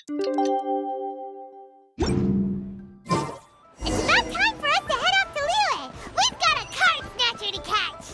It's about time for us to head off to Liyue! We've got a card snatcher to catch!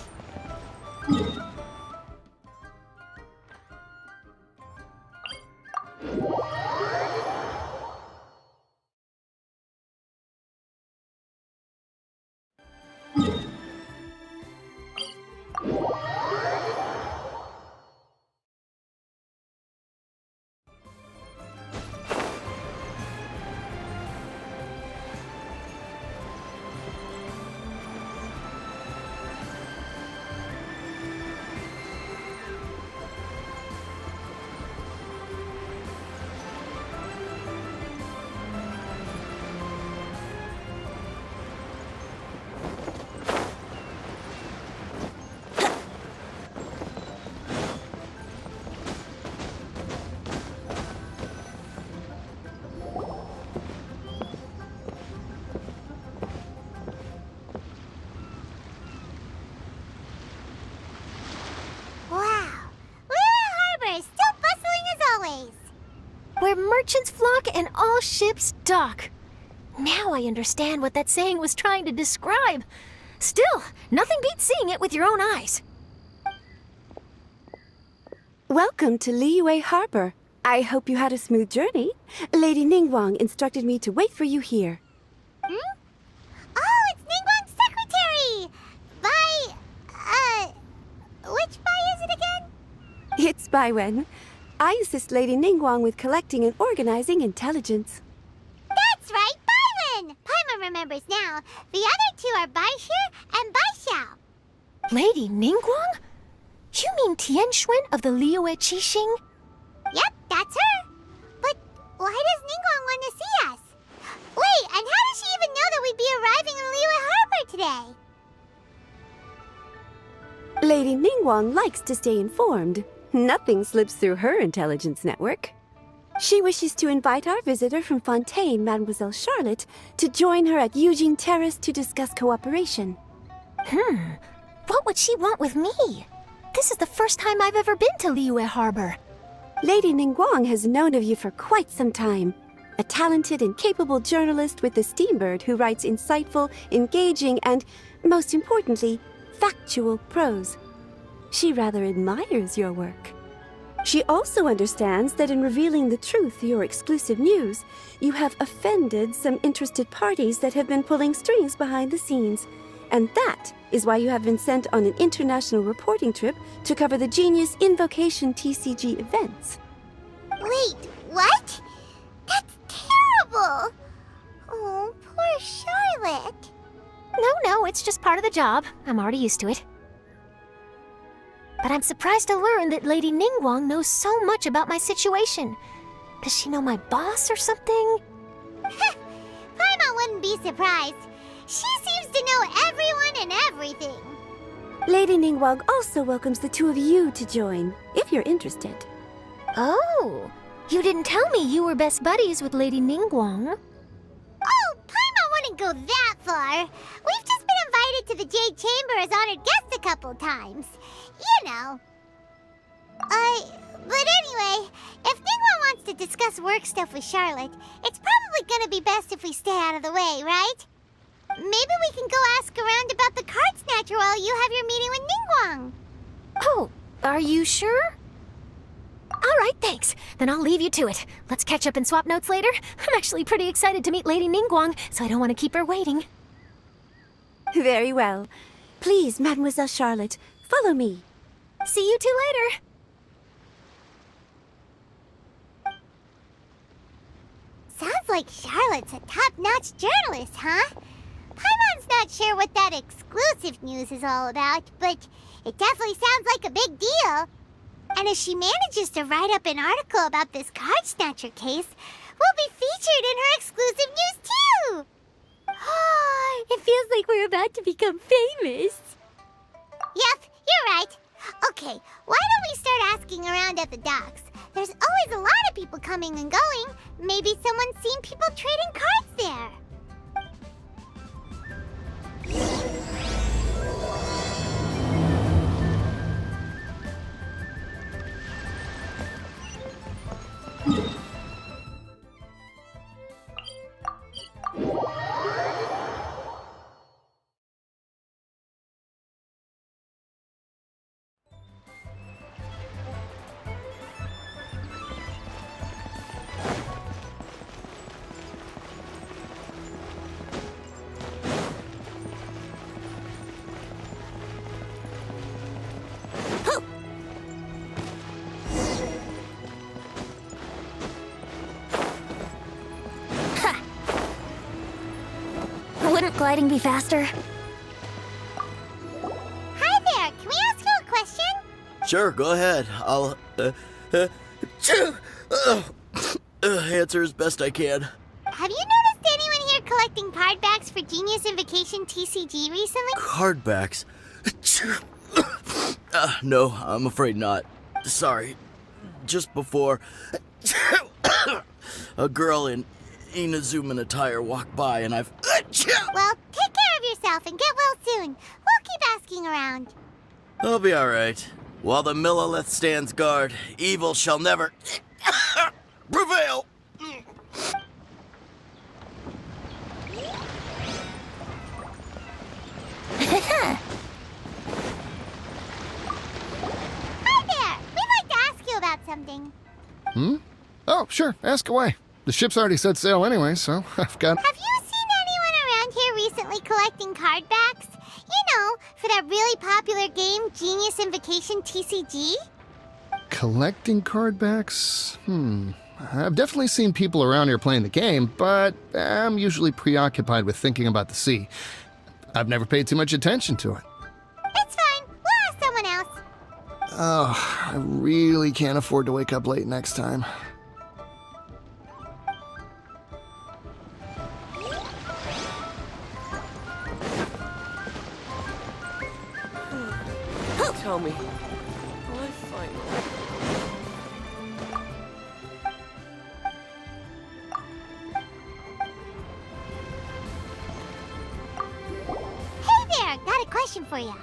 Where merchants flock and all ships dock. Now I understand what that saying was trying to describe. Still, nothing beats seeing it with your own eyes. Welcome to Liyue Harbor. I hope you had a smooth journey. Lady Ningguang instructed me to wait for you here. Hmm? Oh, it's Ningguang's secretary! Which Bai is it again? It's Baiwen. I assist Lady Ningguang with collecting and organizing intelligence. That's right, Baiwen! Paimon remembers now. The other two are Baishir and Baishao. Lady Ningguang? You mean Tianxuan of the Liyue Qixing? Yep, that's her. But why does Ningguang want to see us? Wait, and how does she even know that we'd be arriving in Liyue Harbor today? Lady Ningguang likes to stay informed. Nothing slips through her intelligence network. She wishes to invite our visitor from Fontaine, Mademoiselle Charlotte, to join her at Eugene Terrace to discuss cooperation. What would she want with me? This is the first time I've ever been to Liyue Harbor. Lady Ningguang has known of you for quite some time. A talented and capable journalist with the Steambird who writes insightful, engaging, and, most importantly, factual prose. She rather admires your work. She also understands that in revealing the truth through your exclusive news, you have offended some interested parties that have been pulling strings behind the scenes. And that is why you have been sent on an international reporting trip to cover the Genius Invocation TCG events. Wait, what? That's terrible! Oh, poor Charlotte. No, it's just part of the job. I'm already used to it. But I'm surprised to learn that Lady Ningguang knows so much about my situation. Does she know my boss or something? Paimon wouldn't be surprised. She seems to know everyone and everything. Lady Ningguang also welcomes the two of you to join, if you're interested. Oh, you didn't tell me you were best buddies with Lady Ningguang. Oh, Paimon wouldn't go that far. We've just been invited to the Jade Chamber as honored guests a couple times. You know. But anyway, if Ningguang wants to discuss work stuff with Charlotte, it's probably gonna be best if we stay out of the way, right? Maybe we can go ask around about the card snatcher while you have your meeting with Ningguang. Oh, are you sure? All right, thanks. Then I'll leave you to it. Let's catch up and swap notes later. I'm actually pretty excited to meet Lady Ningguang, so I don't want to keep her waiting. Very well. Please, Mademoiselle Charlotte, follow me. See you two later. Sounds like Charlotte's a top-notch journalist, huh? Paimon's not sure what that exclusive news is all about, but it definitely sounds like a big deal. And if she manages to write up an article about this card snatcher case, we'll be featured in her exclusive news too! It feels like we're about to become famous. Yep, you're right. Okay, why don't we start asking around at the docks? There's always a lot of people coming and going. Maybe someone's seen people trading cards there. Wouldn't gliding be faster? Hi there, can we ask you a question? Sure, go ahead. I'll answer as best I can. Have you noticed anyone here collecting card backs for Genius Invocation TCG recently? Card backs. No, I'm afraid not. Sorry. Just before a girl in Inazuman attire walked by and I've... Well, take care of yourself and get well soon. We'll keep asking around. I'll be alright. While the Millilith stands guard, evil shall never prevail. Hi there, we'd like to ask you about something. Oh, sure, ask away. The ship's already set sail anyway, so I've got... Have you seen anyone around here recently collecting card backs? You know, for that really popular game, Genius Invocation TCG? Collecting card backs? I've definitely seen people around here playing the game, but I'm usually preoccupied with thinking about the sea. I've never paid too much attention to it. It's fine, we'll ask someone else. Oh, I really can't afford to wake up late next time. Tell me, will I finally... Hey there, got a question for you.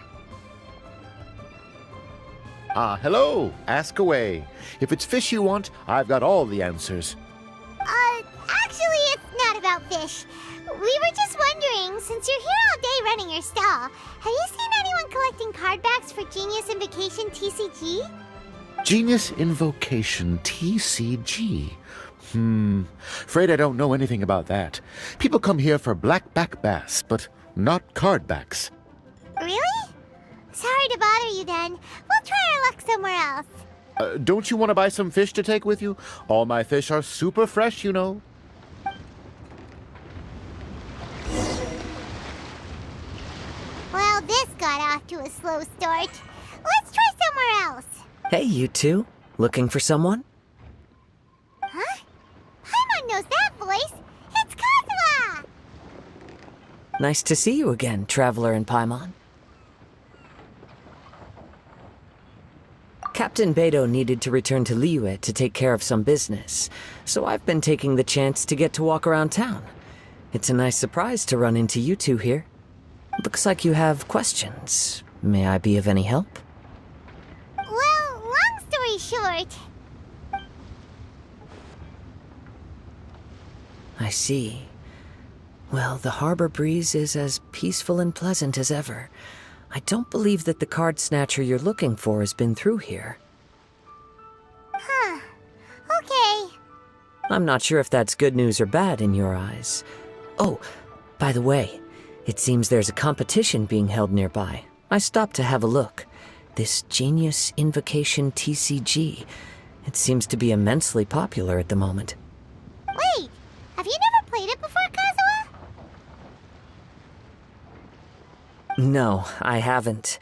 Hello. Ask away. If it's fish you want, I've got all the answers. Actually, it's not about fish. We were just wondering, since you're here all day running your stall, have you seen anyone collecting card backs for Genius Invocation TCG? Genius Invocation TCG. Afraid I don't know anything about that. People come here for blackback bass, but not card backs. Really? Sorry to bother you then. We'll try our luck somewhere else. Don't you want to buy some fish to take with you? All my fish are super fresh, you know. Well, this got off to a slow start. Let's try somewhere else. Hey, you two. Looking for someone? Huh? Paimon knows that voice. It's Kozma! Nice to see you again, Traveler and Paimon. Captain Beidou needed to return to Liyue to take care of some business, so I've been taking the chance to get to walk around town. It's a nice surprise to run into you two here. Looks like you have questions. May I be of any help? Well, long story short, I see. Well, the harbor breeze is as peaceful and pleasant as ever. I don't believe that the card snatcher you're looking for has been through here. huh. Okay. I'm not sure if that's good news or bad in your eyes. Oh, by the way, it seems there's a competition being held nearby. I stopped to have a look. This Genius Invocation TCG. It seems to be immensely popular at the moment. Wait, have you never played it before, Kazuha? No, I haven't.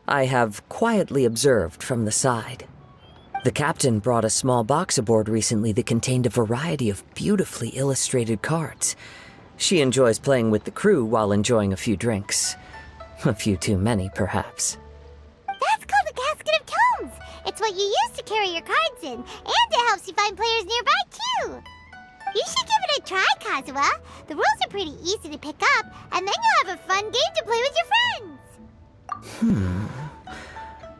I have quietly observed from the side. The captain brought a small box aboard recently that contained a variety of beautifully illustrated cards. She enjoys playing with the crew while enjoying a few drinks. A few too many, perhaps. That's called the Casket of Tomes. It's what you use to carry your cards in, and it helps you find players nearby, too. You should give it a try, Kazuha. The rules are pretty easy to pick up, and then you'll have a fun game to play with your friends.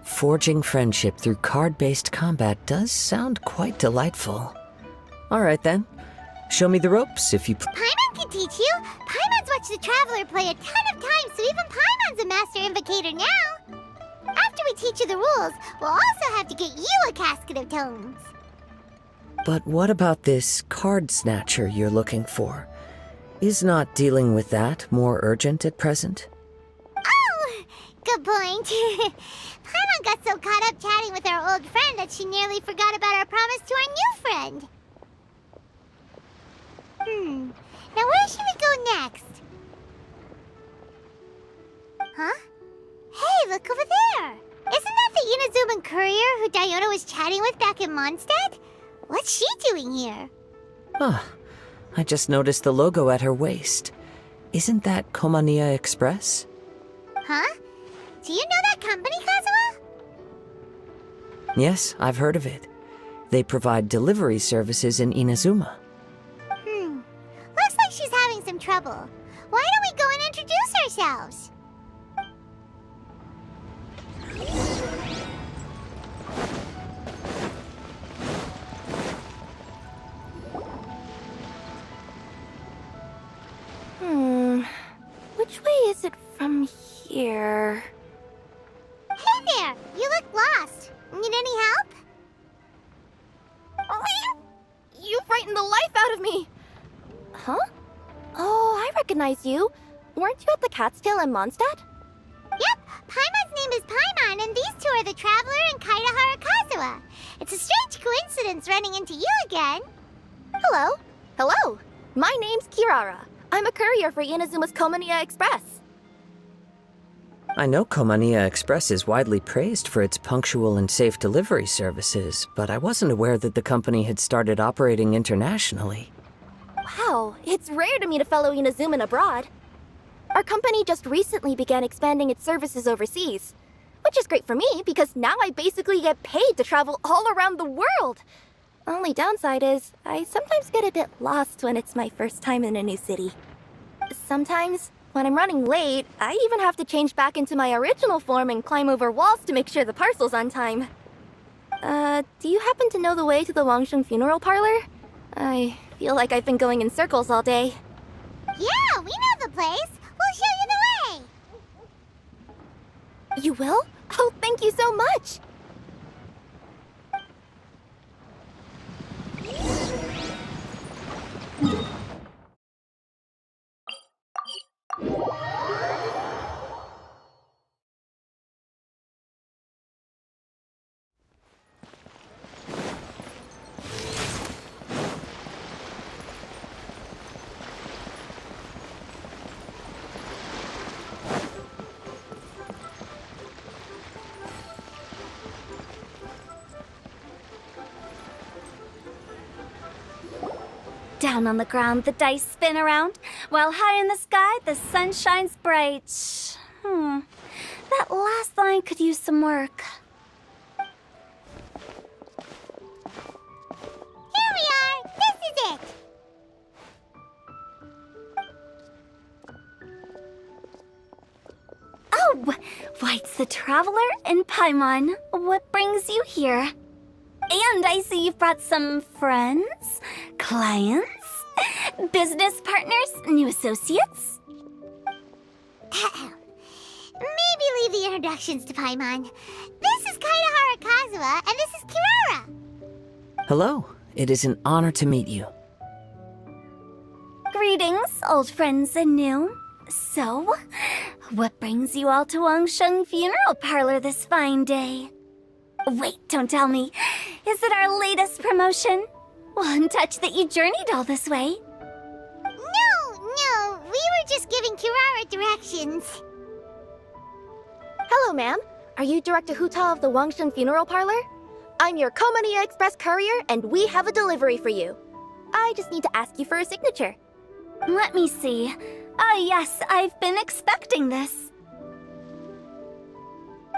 Forging friendship through card-based combat does sound quite delightful. All right, then. Show me the ropes, if you... Paimon can teach you. Paimon's watched the Traveler play a ton of times, so even Paimon's a master invocator now. After we teach you the rules, we'll also have to get you a Casket of Tomes. But what about this card snatcher you're looking for? Is not dealing with that more urgent at present? Oh, good point. Paimon got so caught up chatting with our old friend that she nearly forgot about our promise to our new friend. Now where should we go next? Huh? Hey, look over there! Isn't that the Inazuman courier who Diona was chatting with back in Mondstadt? What's she doing here? Ah, I just noticed the logo at her waist. Isn't that Komania Express? Huh? Do you know that company, Kazuha? Yes, I've heard of it. They provide delivery services in Inazuma. Looks like she's having some trouble. Why don't we go and introduce ourselves? Which way is it from here? Hey there! You look lost. Need any help? You frightened the life out of me! Huh? Oh, I recognize you. Weren't you at the Cat's Tail in Mondstadt? Yep, Paimon's name is Paimon, and these two are the Traveler and Kaitahara Kazuha. It's a strange coincidence running into you again. Hello. Hello. My name's Kirara. I'm a courier for Inazuma's Komania Express. I know Komania Express is widely praised for its punctual and safe delivery services, but I wasn't aware that the company had started operating internationally. Wow, it's rare to meet a fellow Inazuman abroad. Our company just recently began expanding its services overseas, which is great for me because now I basically get paid to travel all around the world. Only downside is I sometimes get a bit lost when it's my first time in a new city. Sometimes, when I'm running late, I even have to change back into my original form and climb over walls to make sure the parcel's on time. Do you happen to know the way to the Wangsheng funeral parlor? I feel like I've been going in circles all day. Yeah, we know the place. We'll show you the way. You will? Oh, thank you so much! Down on the ground, the dice spin around, while high in the sky, the sun shines bright. That last line could use some work. Why, it's the Traveler and Paimon. What brings you here? And I see you've brought some friends, clients, business partners, new associates. Maybe leave the introductions to Paimon. This is Kaedahara Kazuha, and this is Kirara. Hello. It is an honor to meet you. Greetings, old friends and new. So, what brings you all to Wangsheng Funeral Parlor this fine day? Wait, don't tell me. Is it our latest promotion? Well, I'm touched that you journeyed all this way. No, we were just giving Kirara directions. Hello, ma'am. Are you Director Huta of the Wangsheng Funeral Parlor? I'm your Komania Express courier, and we have a delivery for you. I just need to ask you for a signature. Let me see. Ah, yes, I've been expecting this.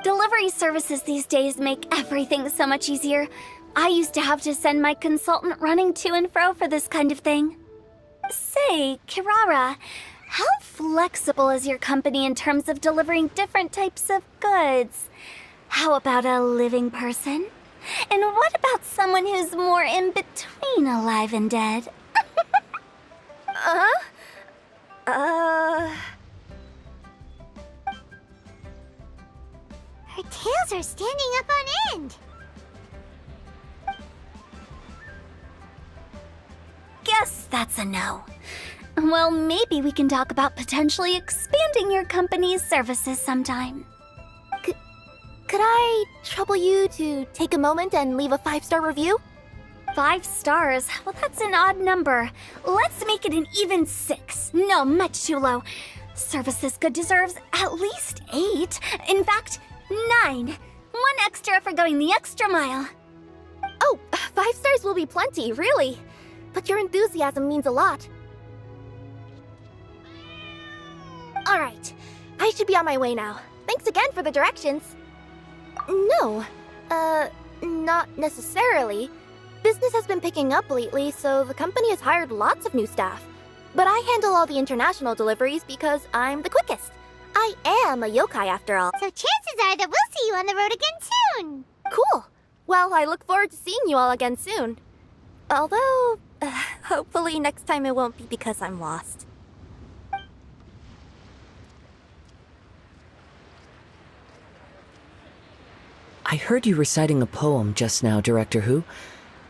Delivery services these days make everything so much easier. I used to have to send my consultant running to and fro for this kind of thing. Say, Kirara, how flexible is your company in terms of delivering different types of goods? How about a living person? And what about someone who's more in between alive and dead? Her tails are standing up on end. Guess that's a no. Well, maybe we can talk about potentially expanding your company's services sometime. Could I trouble you to take a moment and leave a 5-star review? 5 stars? Well, that's an odd number. Let's make it an even 6. No, much too low. Services Good deserves at least 8. In fact, 9. 1 extra for going the extra mile. Oh, 5 stars will be plenty, really. But your enthusiasm means a lot. Alright, I should be on my way now. Thanks again for the directions. No, not necessarily. Business has been picking up lately, so the company has hired lots of new staff. But I handle all the international deliveries because I'm the quickest. I am a yokai after all. So chances are that we'll see you on the road again soon. Cool. Well, I look forward to seeing you all again soon. Although, hopefully next time it won't be because I'm lost. I heard you reciting a poem just now, Director Who.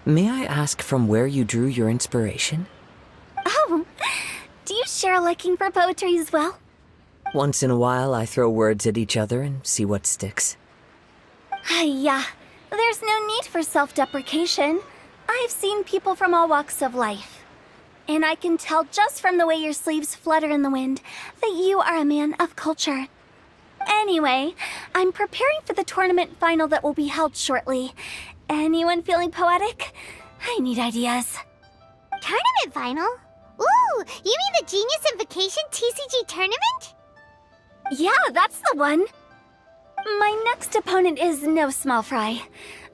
May I ask from where you drew your inspiration? Oh, do you share a liking for poetry as well? Once in a while, I throw words at each other and see what sticks. Yeah, there's no need for self-deprecation. I've seen people from all walks of life. And I can tell just from the way your sleeves flutter in the wind that you are a man of culture. Anyway, I'm preparing for the tournament final that will be held shortly. Anyone feeling poetic? I need ideas. Tournament final? Ooh, you mean the Genius Invocation TCG tournament? Yeah, that's the one. My next opponent is no small fry.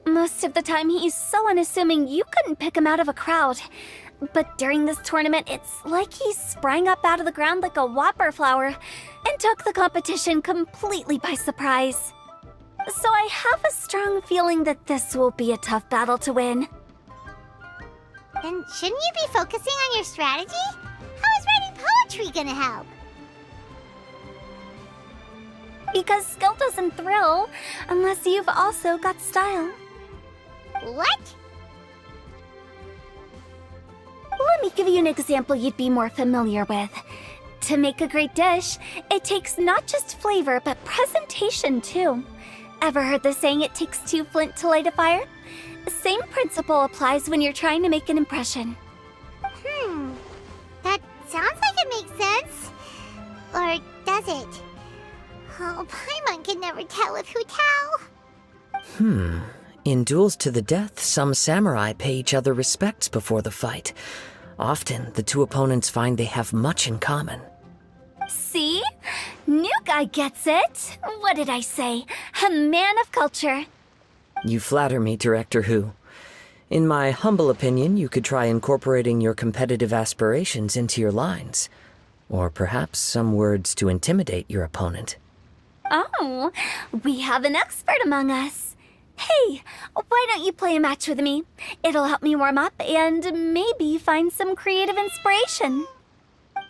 Most of the time he's so unassuming you couldn't pick him out of a crowd. But during this tournament, it's like he sprang up out of the ground like a whopper flower and took the competition completely by surprise. So I have a strong feeling that this will be a tough battle to win. Then shouldn't you be focusing on your strategy? How is writing poetry gonna help? Because skill doesn't thrill unless you've also got style. What? Let me give you an example you'd be more familiar with. To make a great dish, it takes not just flavor, but presentation too. Ever heard the saying, it takes 2 flint to light a fire? Same principle applies when you're trying to make an impression. That sounds like it makes sense. Or does it? Oh, Paimon can never tell with Hutao. In duels to the death, some samurai pay each other respects before the fight. Often, the two opponents find they have much in common. See? New guy gets it. What did I say? A man of culture. You flatter me, Director Who. In my humble opinion, you could try incorporating your competitive aspirations into your lines. Or perhaps some words to intimidate your opponent. Oh, we have an expert among us. Hey, why don't you play a match with me? It'll help me warm up and maybe find some creative inspiration.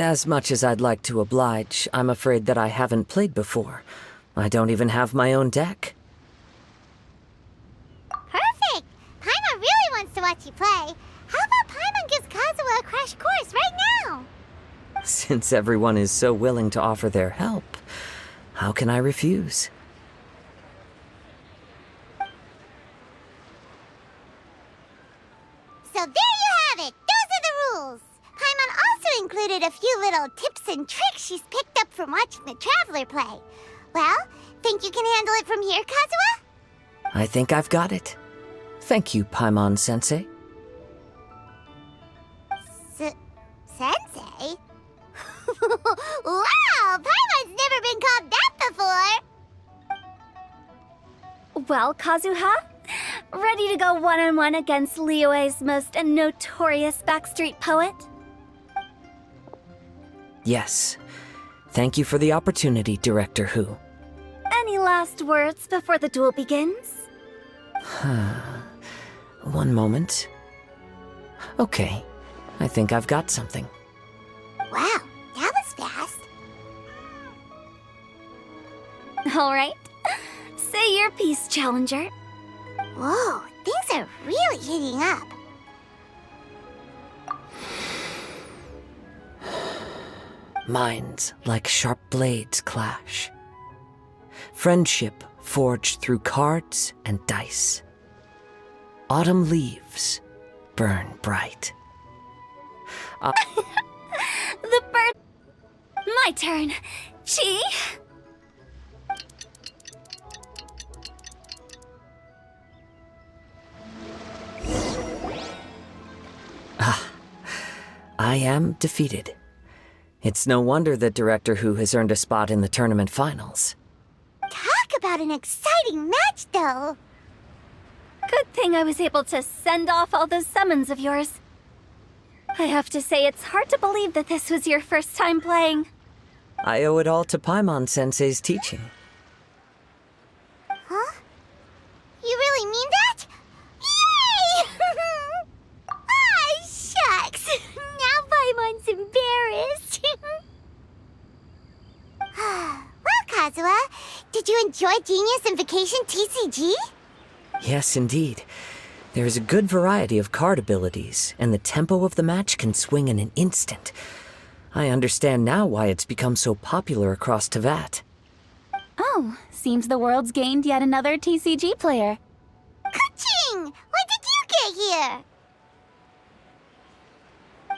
As much as I'd like to oblige, I'm afraid that I haven't played before. I don't even have my own deck. Perfect! Paimon really wants to watch you play. How about Paimon gives Kazuha a crash course right now? Since everyone is so willing to offer their help, how can I refuse? So there you have it! Those are the rules! Paimon also included a few little tips and tricks she's picked up from watching the Traveler play. Well, think you can handle it from here, Kazuha? I think I've got it. Thank you, Paimon-sensei. Sensei? Wow! Paimon's never been called that before! Well, Kazuha, ready to go one-on-one against Liyue's most notorious backstreet poet? Yes. Thank you for the opportunity, Director Who. Any last words before the duel begins? One moment. Okay. I think I've got something. Wow, that was fast. All right. Say your piece, Challenger. Whoa, things are really heating up. Minds like sharp blades clash. Friendship forged through cards and dice. Autumn leaves burn bright. The bird... My turn. Chi? I am defeated. It's no wonder that Director Who has earned a spot in the tournament finals. Talk about an exciting match, though. Good thing I was able to send off all those summons of yours. I have to say, it's hard to believe that this was your first time playing. I owe it all to Paimon-sensei's teaching. Huh? You really mean that? Yay! Ah, shucks. Now Paimon's embarrassed. Well, Kazuha, did you enjoy Genius Invocation TCG? Yes, indeed. There is a good variety of card abilities, and the tempo of the match can swing in an instant. I understand now why it's become so popular across Teyvat. Oh, seems the world's gained yet another TCG player. Ka-ching! When did you get here?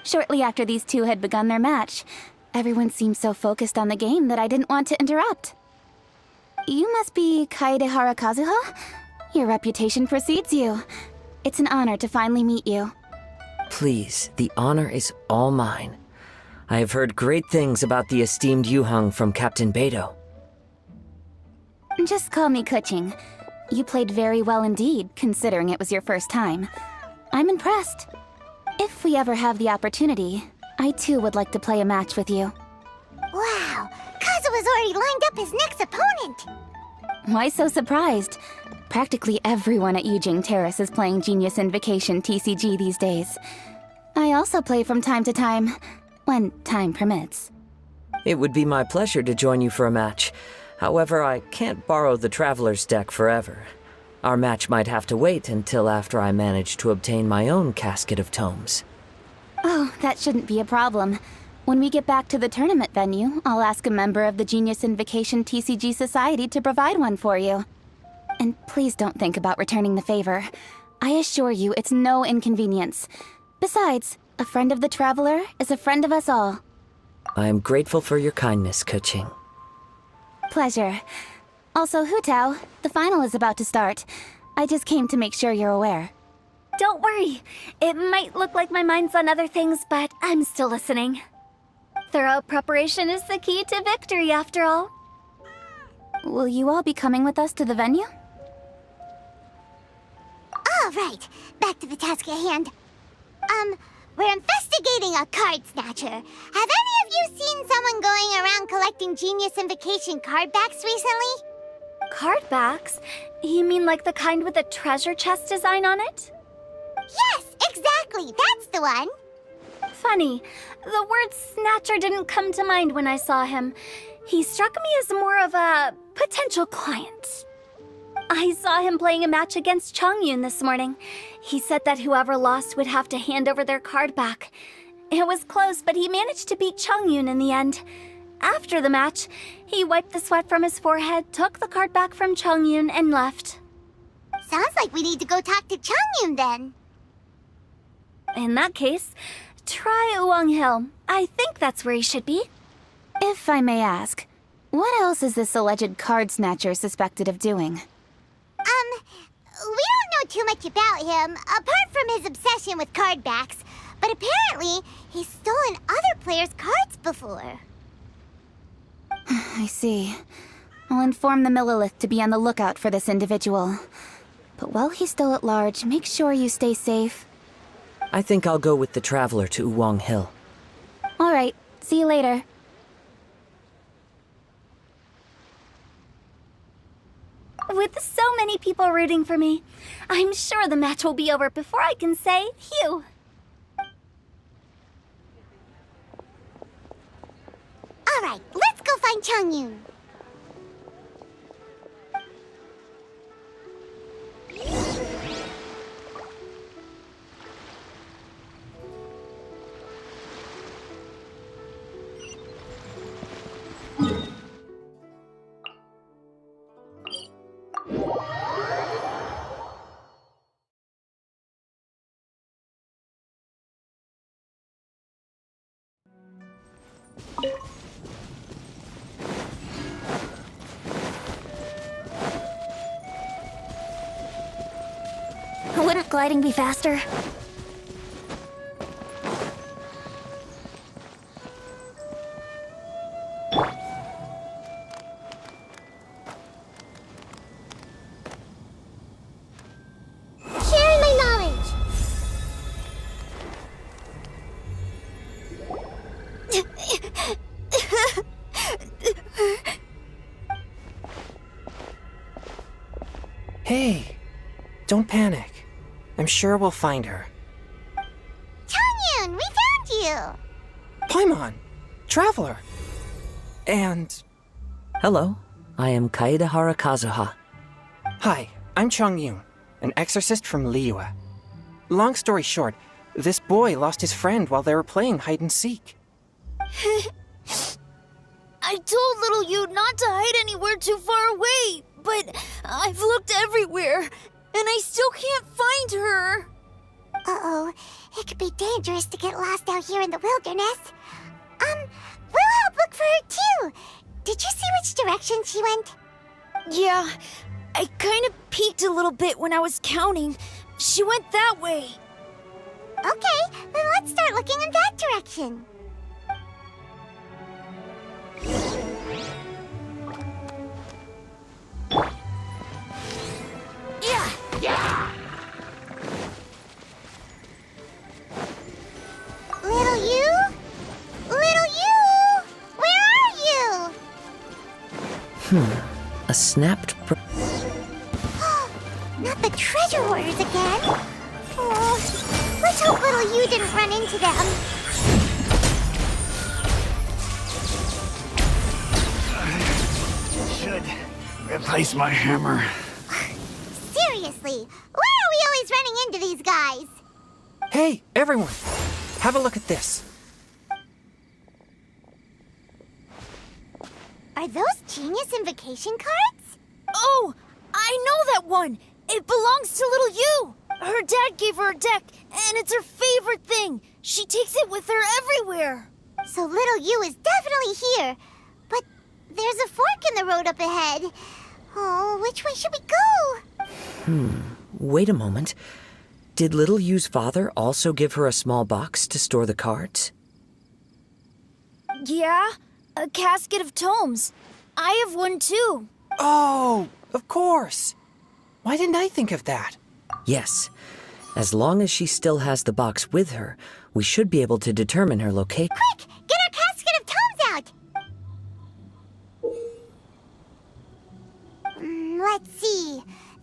Shortly after these two had begun their match, everyone seemed so focused on the game that I didn't want to interrupt. You must be Kaedehara Kazuha? Your reputation precedes you. It's an honor to finally meet you. Please, the honor is all mine. I have heard great things about the esteemed Yuheng from Captain Beidou. Just call me Kuching. You played very well indeed, considering it was your first time. I'm impressed. If we ever have the opportunity, I too would like to play a match with you. Wow, Kazuha's already lined up his next opponent. Why so surprised? Practically everyone at Yujing Terrace is playing Genius Invocation TCG these days. I also play from time to time, when time permits. It would be my pleasure to join you for a match. However, I can't borrow the Traveler's deck forever. Our match might have to wait until after I manage to obtain my own casket of tomes. Oh, that shouldn't be a problem. When we get back to the tournament venue, I'll ask a member of the Genius Invocation TCG Society to provide one for you. And please don't think about returning the favor. I assure you it's no inconvenience. Besides, a friend of the Traveler is a friend of us all. I am grateful for your kindness, Kuching. Pleasure. Also, Hu Tao, the final is about to start. I just came to make sure you're aware. Don't worry. It might look like my mind's on other things, but I'm still listening. Thorough preparation is the key to victory, after all. Will you all be coming with us to the venue? All right, back to the task at hand. We're investigating a card snatcher. Have any of you seen someone going around collecting Genius Invocation card backs recently? Card backs? You mean like the kind with a treasure chest design on it? Yes, exactly. That's the one. Funny, the word snatcher didn't come to mind when I saw him. He struck me as more of a potential client. I saw him playing a match against Chongyun this morning. He said that whoever lost would have to hand over their card back. It was close, but he managed to beat Chongyun in the end. After the match, he wiped the sweat from his forehead, took the card back from Chongyun, and left. Sounds like we need to go talk to Chongyun then. In that case, try Uwang Hill. I think that's where he should be. If I may ask, what else is this alleged card snatcher suspected of doing? We don't know too much about him, apart from his obsession with card backs. But apparently, he's stolen other players' cards before. I see. I'll inform the Millilith to be on the lookout for this individual. But while he's still at large, make sure you stay safe. I think I'll go with the Traveler to Uwang Hill. All right, see you later. With so many people rooting for me, I'm sure the match will be over before I can say phew. All right, let's go find Chongyun. Wouldn't gliding be faster? Sharing my knowledge. Hey, don't panic. I'm sure we'll find her. Chongyun, we found you. Paimon, Traveler. And... Hello, I am Kaedehara Kazuha. Hi, I'm Chongyun, an exorcist from Liyue. Long story short, this boy lost his friend while they were playing hide-and-seek. I told little you not to hide anywhere too far away, but I've looked everywhere, and I still can't find her. Uh-oh, it could be dangerous to get lost out here in the wilderness. We'll help look for her too. Did you see which direction she went? Yeah, I kind of peeked a little bit when I was counting. She went that way. Okay, then let's start looking in that direction. Yeah. Little you? Little you? Where are you? A snapped... Not the treasure hoarders again. Oh, let's hope little you didn't run into them. Should replace my hammer. Seriously, why are we always running into these guys? Hey, everyone! Have a look at this. Are those Genius Invocation cards? Oh, I know that one. It belongs to little you. Her dad gave her a deck, and it's her favorite thing. She takes it with her everywhere. So little you is definitely here. But there's a fork in the road up ahead. Oh, which way should we go? Wait a moment. Did Little Yu's father also give her a small box to store the cards? Yeah, a casket of tomes. I have one too. Oh, of course. Why didn't I think of that? Yes. As long as she still has the box with her, we should be able to determine her location. Quick, get our casket of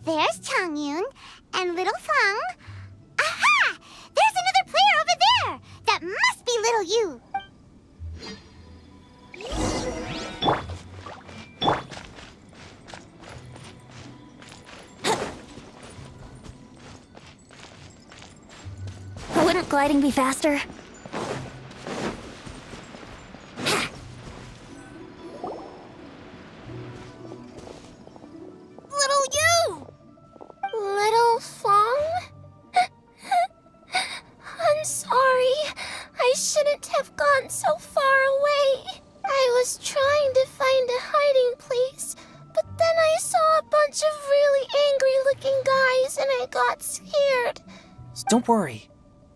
There's Changyun and little Fang. Aha! There's another player over there! That must be little you. Wouldn't gliding be faster? Little you! Little Fong? I'm sorry. I shouldn't have gone so far away. I was trying to find a hiding place, but then I saw a bunch of really angry-looking guys and I got scared. Don't worry.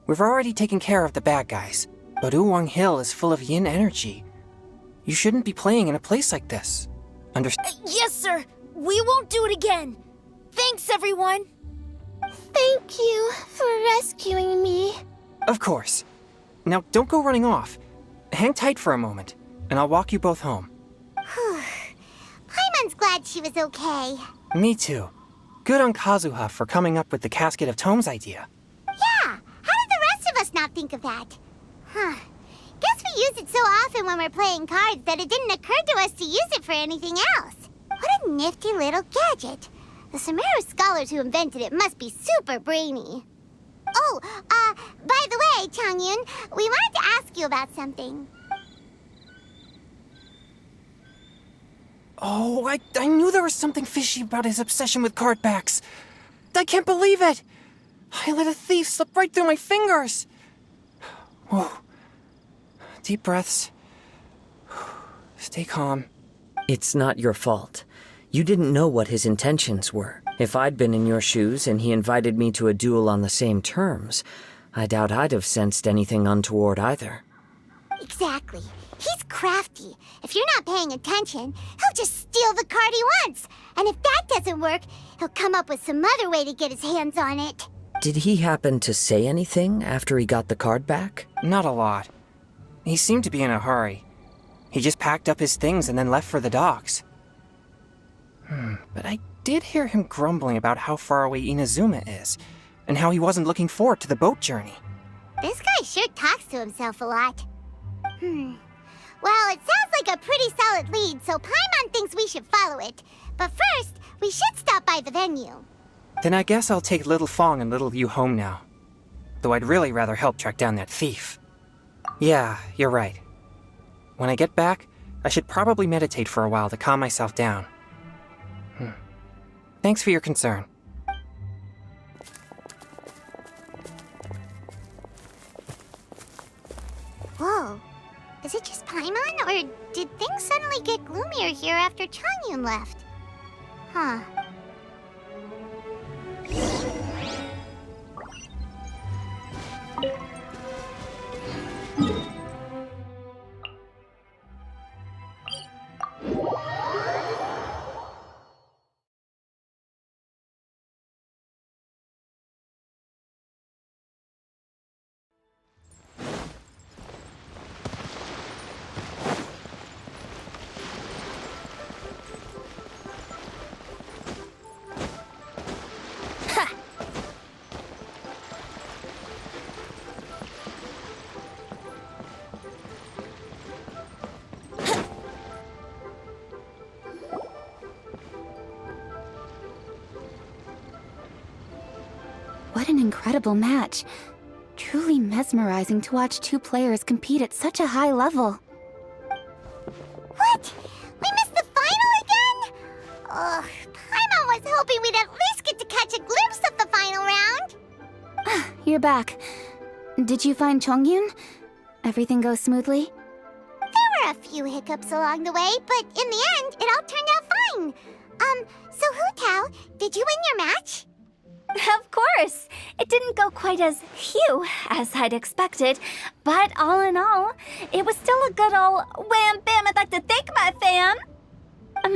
We've already taken care of the bad guys, but Uwang Hill is full of yin energy. You shouldn't be playing in a place like this. Understand? Yes, sir. We won't do it again. Thanks, everyone. Thank you for rescuing me. Of course. Now, don't go running off. Hang tight for a moment, and I'll walk you both home. Paimon's glad she was okay. Me too. Good on Kazuha for coming up with the Casket of Tomes idea. Yeah, how did the rest of us not think of that? Guess we use it so often when we're playing cards that it didn't occur to us to use it for anything else. What a nifty little gadget. The Sumeru scholars who invented it must be super brainy. Oh, by the way, Changyun, we wanted to ask you about something. Oh, I knew there was something fishy about his obsession with card backs. I can't believe it! I let a thief slip right through my fingers! Whoa. Deep breaths. Stay calm. It's not your fault. You didn't know what his intentions were. If I'd been in your shoes and he invited me to a duel on the same terms, I doubt I'd have sensed anything untoward either. Exactly. He's crafty. If you're not paying attention, he'll just steal the card he wants. And if that doesn't work, he'll come up with some other way to get his hands on it. Did he happen to say anything after he got the card back? Not a lot. He seemed to be in a hurry. He just packed up his things and then left for the docks. But I did hear him grumbling about how far away Inazuma is, and how he wasn't looking forward to the boat journey. This guy sure talks to himself a lot. Well, it sounds like a pretty solid lead, so Paimon thinks we should follow it. But first, we should stop by the venue. Then I guess I'll take Little Fong and Little Yu home now. Though I'd really rather help track down that thief. Yeah, you're right. When I get back, I should probably meditate for a while to calm myself down. Thanks for your concern. Whoa. Is it just Paimon, or did things suddenly get gloomier here after Changyun left? Huh. What an incredible match. Truly mesmerizing to watch two players compete at such a high level. What? We missed the final again? Ugh, Paimon was hoping we'd at least get to catch a glimpse of the final round. You're back. Did you find Chongyun? Everything go smoothly? There were a few hiccups along the way, but in the end, it all turned out fine. So Hu Tao, did you win your match? Of course! It didn't go quite as phew as I'd expected, but all in all, it was still a good ol' wham bam, I'd like to thank my fam!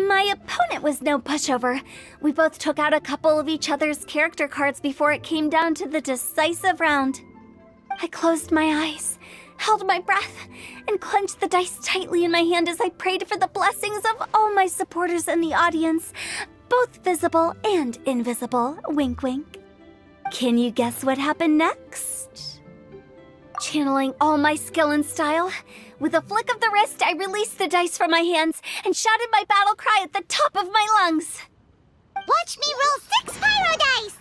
My opponent was no pushover. We both took out a couple of each other's character cards before it came down to the decisive round. I closed my eyes, held my breath, and clenched the dice tightly in my hand as I prayed for the blessings of all my supporters in the audience. both visible and invisible, wink wink. Can you guess what happened next? Channeling all my skill and style, with a flick of the wrist, I released the dice from my hands and shouted my battle cry at the top of my lungs. Watch me roll 6 pyro dice!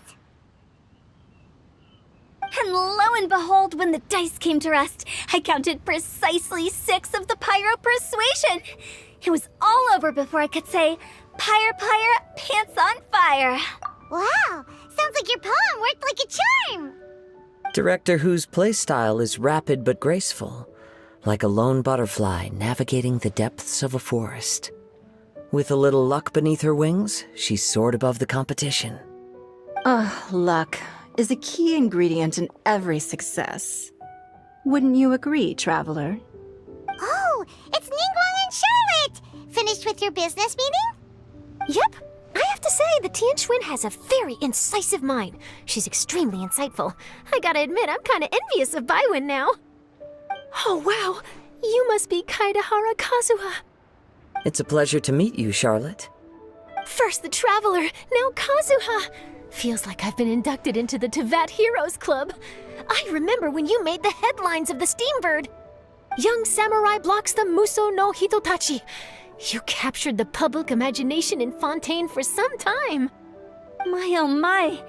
And lo and behold, when the dice came to rest, I counted precisely 6 of the pyro persuasion. It was all over before I could say, "Pyre, pyre, pants on fire." Wow, sounds like your poem worked like a charm! Director whose playstyle is rapid but graceful, like a lone butterfly navigating the depths of a forest. With a little luck beneath her wings, she soared above the competition. Luck is a key ingredient in every success. Wouldn't you agree, Traveler? Oh, it's Ningguang and Charlotte! Finished with your business meeting? Yep. I have to say, the Tianquan has a very incisive mind. She's extremely insightful. I gotta admit, I'm kinda envious of Baiwen now. Oh, wow. You must be Kaidahara Kazuha. It's a pleasure to meet you, Charlotte. First the Traveler, now Kazuha. Feels like I've been inducted into the Tevat Heroes Club. I remember when you made the headlines of the Steambird. Young samurai blocks the Muso no Hitotachi. You captured the public imagination in Fontaine for some time. My oh my.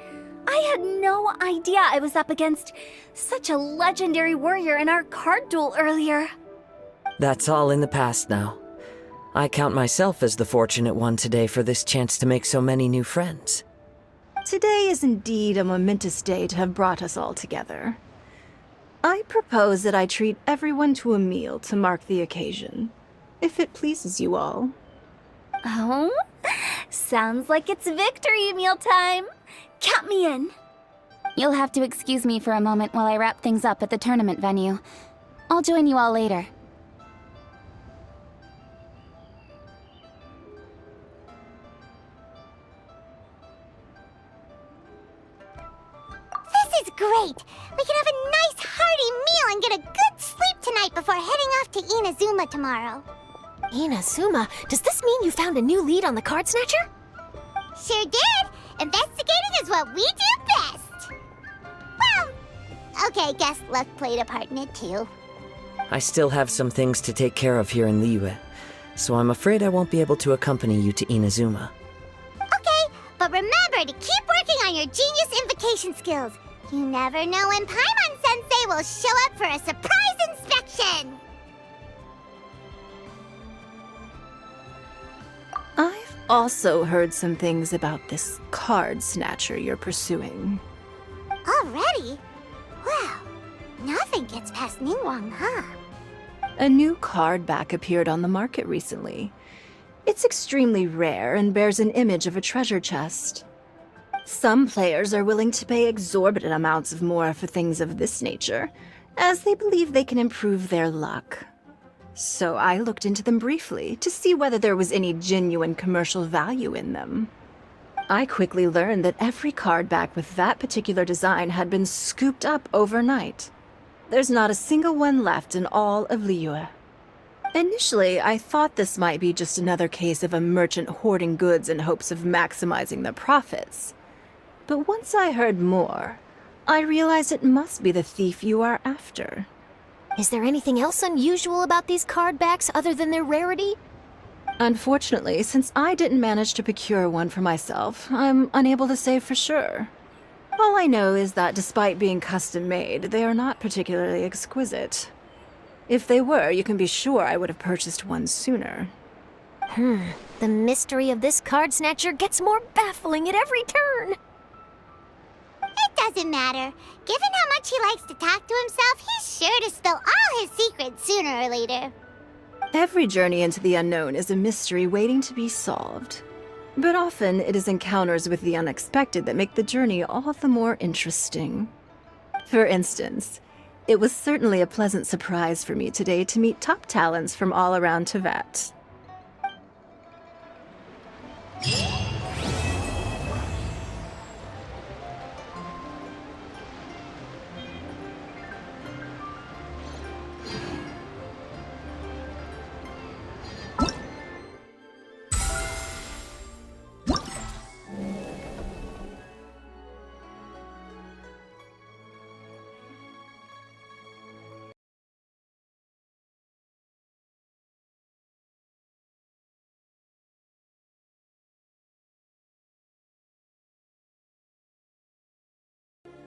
I had no idea I was up against such a legendary warrior in our card duel earlier. That's all in the past now. I count myself as the fortunate one today for this chance to make so many new friends. Today is indeed a momentous day to have brought us all together. I propose that I treat everyone to a meal to mark the occasion, if it pleases you all. Oh? Sounds like it's victory meal time. Count me in. You'll have to excuse me for a moment while I wrap things up at the tournament venue. I'll join you all later. This is great! We can have a nice hearty meal and get a good sleep tonight before heading off to Inazuma tomorrow. Inazuma, does this mean you found a new lead on the Card Snatcher? Sure did! Investigating is what we do best! Well, okay, guess luck played a part in it too. I still have some things to take care of here in Liyue, so I'm afraid I won't be able to accompany you to Inazuma. Okay, but remember to keep working on your genius invocation skills. You never know when Paimon-sensei will show up for a surprise inspection! I've also heard some things about this card snatcher you're pursuing. Already? Wow, nothing gets past Ningguang, huh? A new card back appeared on the market recently. It's extremely rare and bears an image of a treasure chest. Some players are willing to pay exorbitant amounts of more for things of this nature, as they believe they can improve their luck. So I looked into them briefly to see whether there was any genuine commercial value in them. I quickly learned that every card back with that particular design had been scooped up overnight. There's not a single one left in all of Liyue. Initially, I thought this might be just another case of a merchant hoarding goods in hopes of maximizing their profits. But once I heard more, I realized it must be the thief you are after. Is there anything else unusual about these card backs other than their rarity? Unfortunately, since I didn't manage to procure one for myself, I'm unable to say for sure. All I know is that despite being custom-made, they are not particularly exquisite. If they were, you can be sure I would have purchased one sooner. The mystery of this Card Snatcher gets more baffling at every turn. It doesn't matter. Given how much he likes to talk to himself, he's sure to spill all his secrets sooner or later. Every journey into the unknown is a mystery waiting to be solved. But often it is encounters with the unexpected that make the journey all the more interesting. For instance, it was certainly a pleasant surprise for me today to meet top talents from all around Tevat.